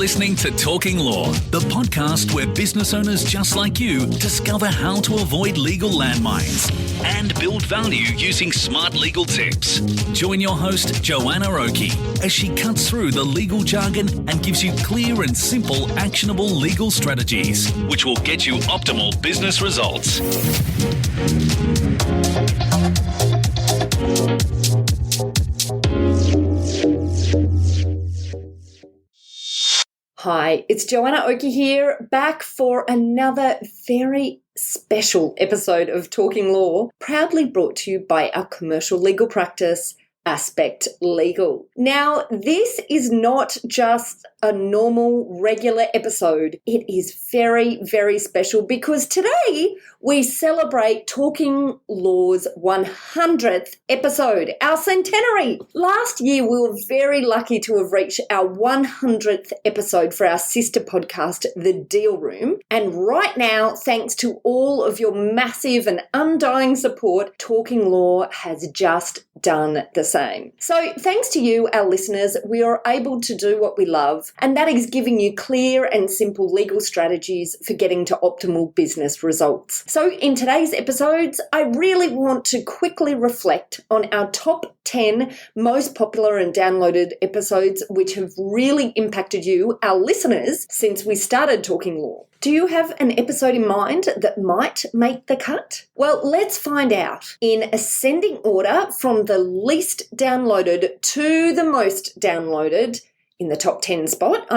listening to Talking Law, the podcast where business owners just like you discover how to avoid legal landmines and build value using smart legal tips. Join your host, Joanna Oakey, as she cuts through the legal jargon and gives you clear and simple actionable legal strategies, which will get you optimal business results. Hi, it's Joanna Oakey here, back for another very special episode of Talking Law, proudly brought to you by our commercial legal practice, Aspect Legal. Now, this is not just a normal, regular episode. It is very, very special because today we celebrate Talking Law's 100th episode, our centenary. Last year, we were very lucky to have reached our 100th episode for our sister podcast, The Deal Room. And right now, thanks to all of your massive and undying support, Talking Law has just done the same. So thanks to you, our listeners, we are able to do what we love, and that is giving you clear and simple legal strategies for getting to optimal business results. So in today's episodes, I really want to quickly reflect on our top 10 most popular and downloaded episodes which have really impacted you, our listeners, since we started Talking Law. Do you have an episode in mind that might make the cut? Well, let's find out in ascending order from the least downloaded to the most downloaded. In the top 10 spot,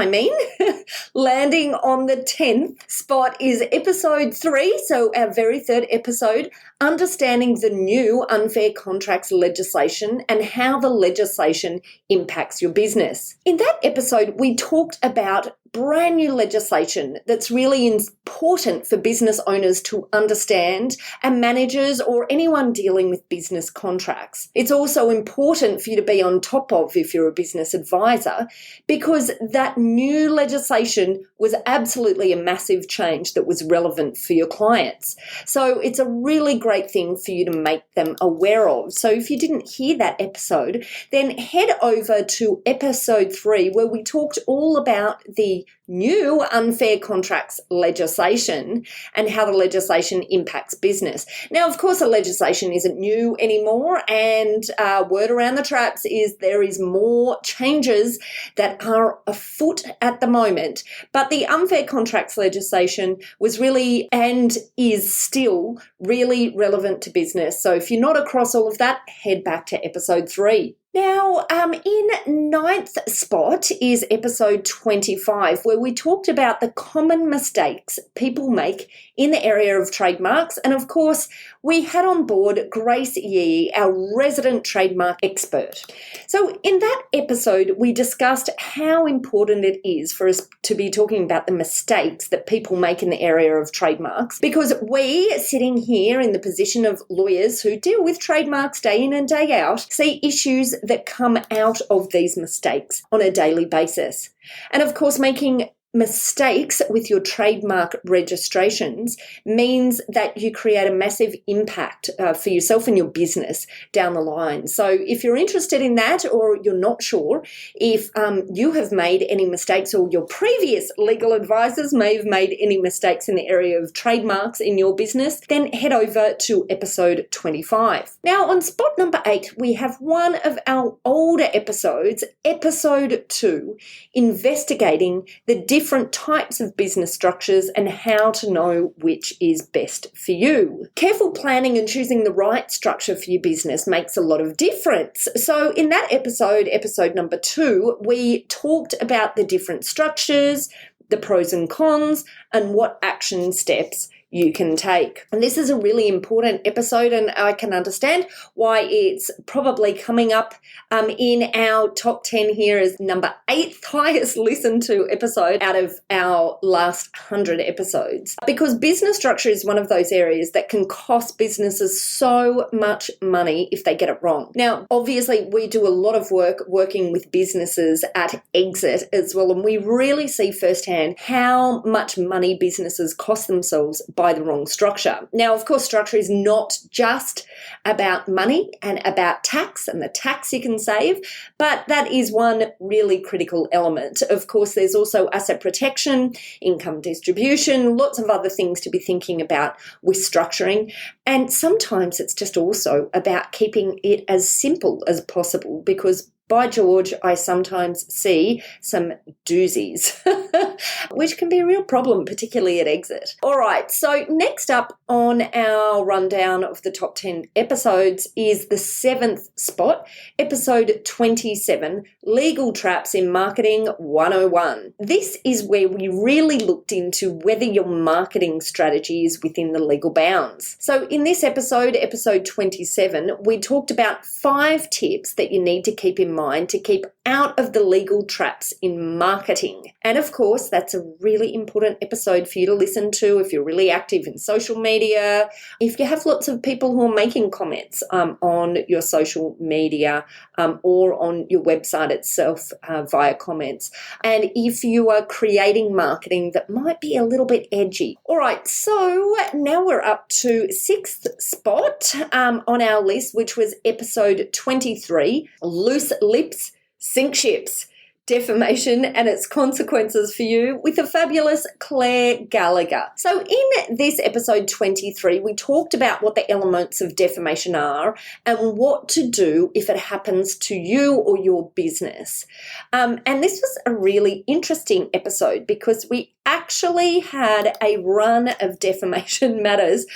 landing on the 10th spot is episode 3, so our very third episode, Understanding the New Unfair Contracts Legislation and How the Legislation Impacts Your Business. In that episode, we talked about brand new legislation that's really important for business owners to understand and managers or anyone dealing with business contracts. It's also important for you to be on top of if you're a business advisor, because that new legislation was absolutely a massive change that was relevant for your clients. So it's a really great thing for you to make them aware of. So if you didn't hear that episode, then head over to episode 3 where we talked all about the new unfair contracts legislation and how the legislation impacts business. Now, of course, the legislation isn't new anymore, and word around the traps is there is more changes that are afoot at the moment. But the unfair contracts legislation was really and is still really relevant to business. So if you're not across all of that, head back to episode 3. Now, in 9th spot is episode 25, where we talked about the common mistakes people make in the area of trademarks. And of course, we had on board Grace Yee, our resident trademark expert. So in that episode, we discussed how important it is for us to be talking about the mistakes that people make in the area of trademarks, because we, sitting here in the position of lawyers who deal with trademarks day in and day out, see issues that come out of these mistakes on a daily basis. And of course, making mistakes with your trademark registrations means that you create a massive impact for yourself and your business down the line. So if you're interested in that, or you're not sure if you have made any mistakes, or your previous legal advisors may have made any mistakes in the area of trademarks in your business, then head over to episode 25. Now, on spot number 8, we have one of our older episodes, episode 2, investigating the different types of business structures and how to know which is best for you. Careful planning and choosing the right structure for your business makes a lot of difference. So in that episode, episode number 2, we talked about the different structures, the pros and cons, and what action steps you can take. And this is a really important episode, and I can understand why it's probably coming up in our top 10 here as number 8th highest listened to episode out of our last 100 episodes. Because business structure is one of those areas that can cost businesses so much money if they get it wrong. Now, obviously, we do a lot of work working with businesses at exit as well, and we really see firsthand how much money businesses cost themselves by the wrong structure. Now, of course, structure is not just about money and about tax and the tax you can save, but that is one really critical element. Of course, there's also asset protection, income distribution, lots of other things to be thinking about with structuring. And sometimes it's just also about keeping it as simple as possible, because by George, I sometimes see some doozies, which can be a real problem, particularly at exit. All right, so next up on our rundown of the top 10 episodes is the 7th spot, episode 27, Legal Traps in Marketing 101. This is where we really looked into whether your marketing strategy is within the legal bounds. So in this episode, episode 27, we talked about 5 tips that you need to keep in mind to keep out of the legal traps in marketing. And of course, that's a really important episode for you to listen to if you're really active in social media, if you have lots of people who are making comments on your social media or on your website itself via comments, and if you are creating marketing that might be a little bit edgy. All right, so now we're up to 6th spot on our list, which was episode 23, Loose Lips Sink Ships, Defamation and Its Consequences for You, with the fabulous Claire Gallagher. So in this episode 23, we talked about what the elements of defamation are and what to do if it happens to you or your business. And this was a really interesting episode because we actually had a run of defamation matters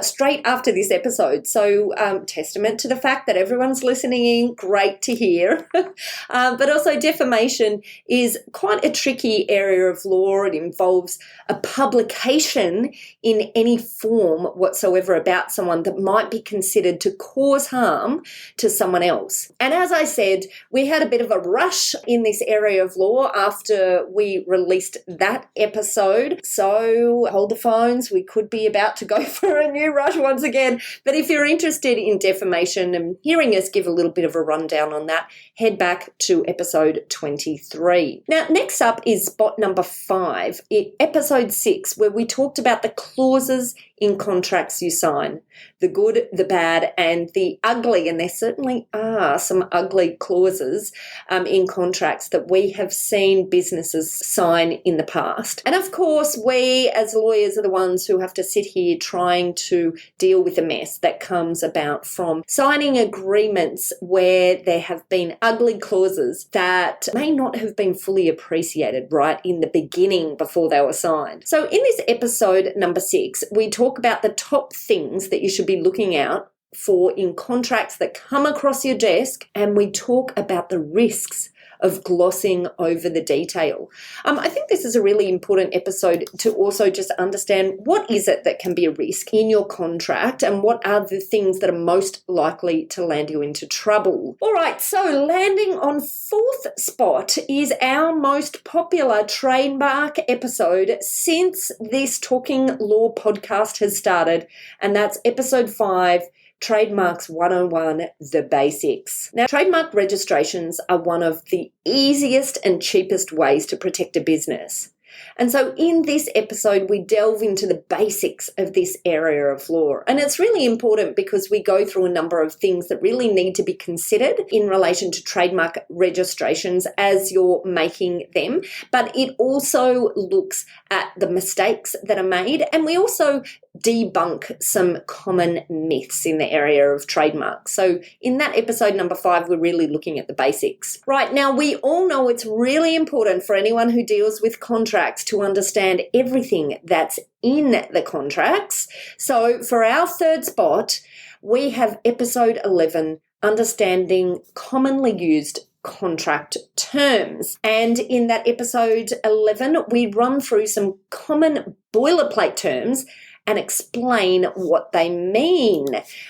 straight after this episode. So testament to the fact that everyone's listening in, great to hear. But also defamation is quite a tricky area of law. It involves a publication in any form whatsoever about someone that might be considered to cause harm to someone else. And as I said, we had a bit of a rush in this area of law after we released that episode. So hold the phones, we could be about to go for a new rush once again. But if you're interested in defamation and hearing us give a little bit of a rundown on that, head back to episode 23. Now, next up is spot number 5, episode 6, where we talked about the clauses in contracts you sign, the good, the bad, and the ugly. And there certainly are some ugly clauses in contracts that we have seen businesses sign in the past. And of course, we as lawyers are the ones who have to sit here trying to deal with the mess that comes about from signing agreements where there have been ugly clauses that may not have been fully appreciated right in the beginning before they were signed. So in this episode number 6, we talk about the top things that you should be looking out for in contracts that come across your desk, and we talk about the risks of glossing over the detail. I think this is a really important episode to also just understand what is it that can be a risk in your contract and what are the things that are most likely to land you into trouble. All right, so landing on 4th spot is our most popular trademark episode since this Talking Law podcast has started, and that's episode 5, Trademarks 101, The Basics. Now, trademark registrations are one of the easiest and cheapest ways to protect a business. And so in this episode, we delve into the basics of this area of law. And it's really important because we go through a number of things that really need to be considered in relation to trademark registrations as you're making them. But it also looks at the mistakes that are made. And we also debunk some common myths in the area of trademarks. So in that episode number 5, we're really looking at the basics. Right, now we all know it's really important for anyone who deals with contracts to understand everything that's in the contracts. So for our 3rd spot, we have episode 11, Understanding Commonly Used Contract Terms. And in that episode 11, we run through some common boilerplate terms and explain what they mean.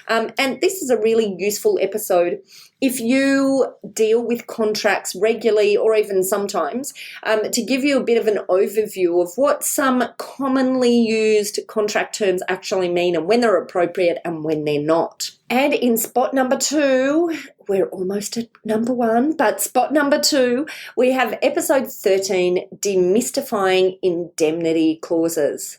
And this is a really useful episode if you deal with contracts regularly or even sometimes, to give you a bit of an overview of what some commonly used contract terms actually mean and when they're appropriate and when they're not. And in spot number 2, we're almost at number 1, but spot number 2, we have episode 13, Demystifying Indemnity Clauses.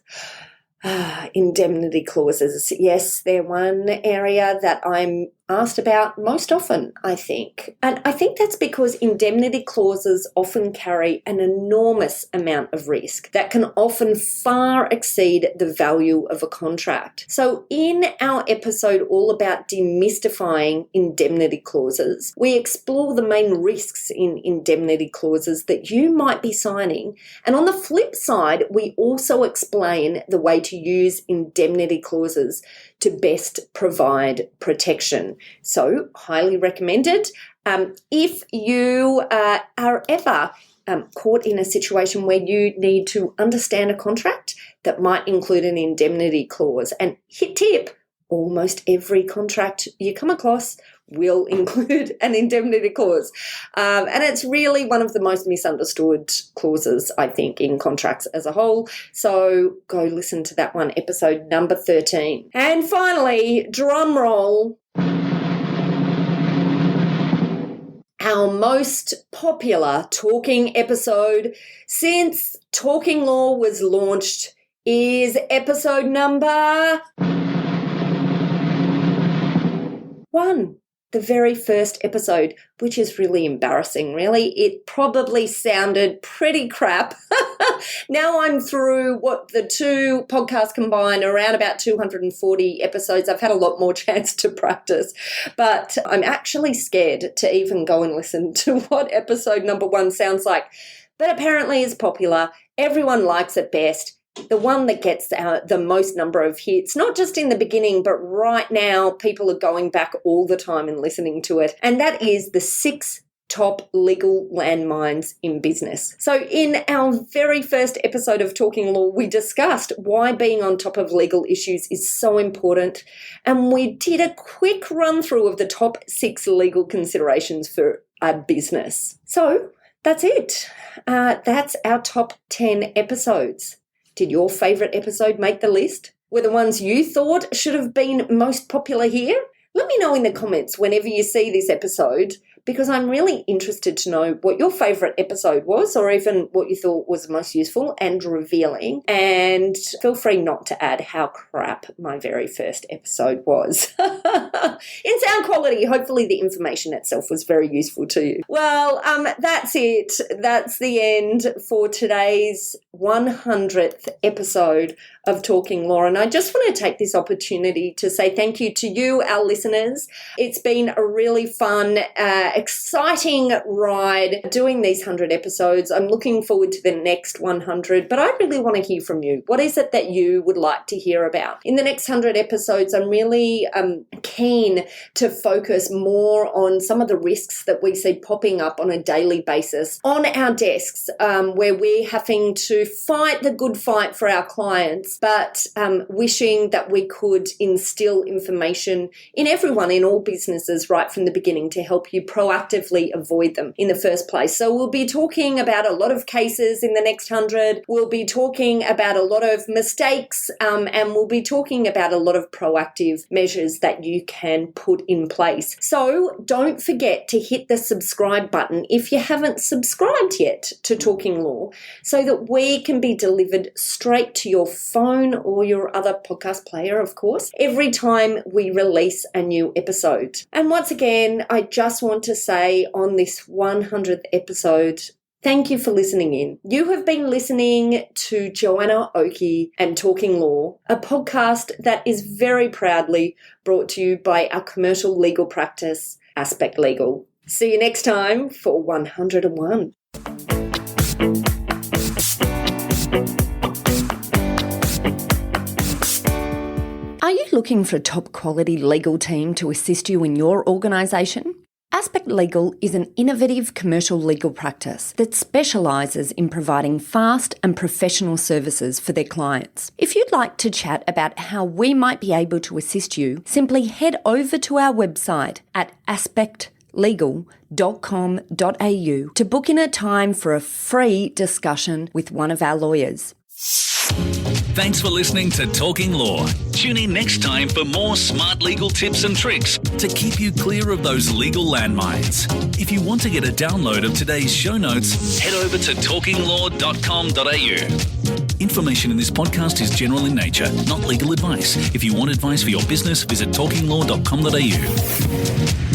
Indemnity clauses. Yes, they're one area that I'm asked about most often, I think. And I think that's because indemnity clauses often carry an enormous amount of risk that can often far exceed the value of a contract. So in our episode all about demystifying indemnity clauses, we explore the main risks in indemnity clauses that you might be signing. And on the flip side, we also explain the way to use indemnity clauses to best provide protection. So, highly recommended. If you are ever caught in a situation where you need to understand a contract that might include an indemnity clause, and hit tip, almost every contract you come across will include an indemnity clause. And it's really one of the most misunderstood clauses, I think, in contracts as a whole. So go listen to that one, episode number 13. And finally, drum roll, our most popular talking episode since Talking Law was launched is episode number 1. The very first episode, which is really embarrassing, really. It probably sounded pretty crap. Now I'm through what the two podcasts combine, around about 240 episodes. I've had a lot more chance to practice, but I'm actually scared to even go and listen to what episode number 1 sounds like. But apparently it's popular. Everyone likes it best. The one that gets the most number of hits, not just in the beginning, but right now, people are going back all the time and listening to it. And that is the 6 top legal landmines in business. So in our very first episode of Talking Law, we discussed why being on top of legal issues is so important. And we did a quick run through of the top 6 legal considerations for a business. So that's it. That's our top 10 episodes. Did your favourite episode make the list? Were the ones you thought should have been most popular here? Let me know in the comments whenever you see this episode, because I'm really interested to know what your favourite episode was, or even what you thought was most useful and revealing. And feel free not to add how crap my very first episode was. In sound quality, hopefully the information itself was very useful to you. Well, that's it. That's the end for today's 100th episode of Talking Law. And I just want to take this opportunity to say thank you to you, our listeners. It's been a really fun, exciting ride doing these 100 episodes. I'm looking forward to the next 100, but I really want to hear from you. What is it that you would like to hear about? In the next 100 episodes, I'm really keen to focus more on some of the risks that we see popping up on a daily basis on our desks, where we're having to fight the good fight for our clients, but wishing that we could instill information in everyone, in all businesses, right from the beginning to help you proactively avoid them in the first place. So we'll be talking about a lot of cases in the next 100. We'll be talking about a lot of mistakes, and we'll be talking about a lot of proactive measures that you can put in place. So don't forget to hit the subscribe button if you haven't subscribed yet to Talking Law, so that we can be delivered straight to your phone or your other podcast player, of course, every time we release a new episode. And once again, I just want to say on this 100th episode, thank you for listening in. You have been listening to Joanna Oakey and Talking Law, a podcast that is very proudly brought to you by our commercial legal practice, Aspect Legal. See you next time for 101. Are you looking for a top quality legal team to assist you in your organisation? Aspect Legal is an innovative commercial legal practice that specialises in providing fast and professional services for their clients. If you'd like to chat about how we might be able to assist you, simply head over to our website at aspectlegal.com.au to book in a time for a free discussion with one of our lawyers. Thanks for listening to Talking Law. Tune in next time for more smart legal tips and tricks to keep you clear of those legal landmines. If you want to get a download of today's show notes, head over to talkinglaw.com.au. Information in this podcast is general in nature, not legal advice. If you want advice for your business, visit talkinglaw.com.au.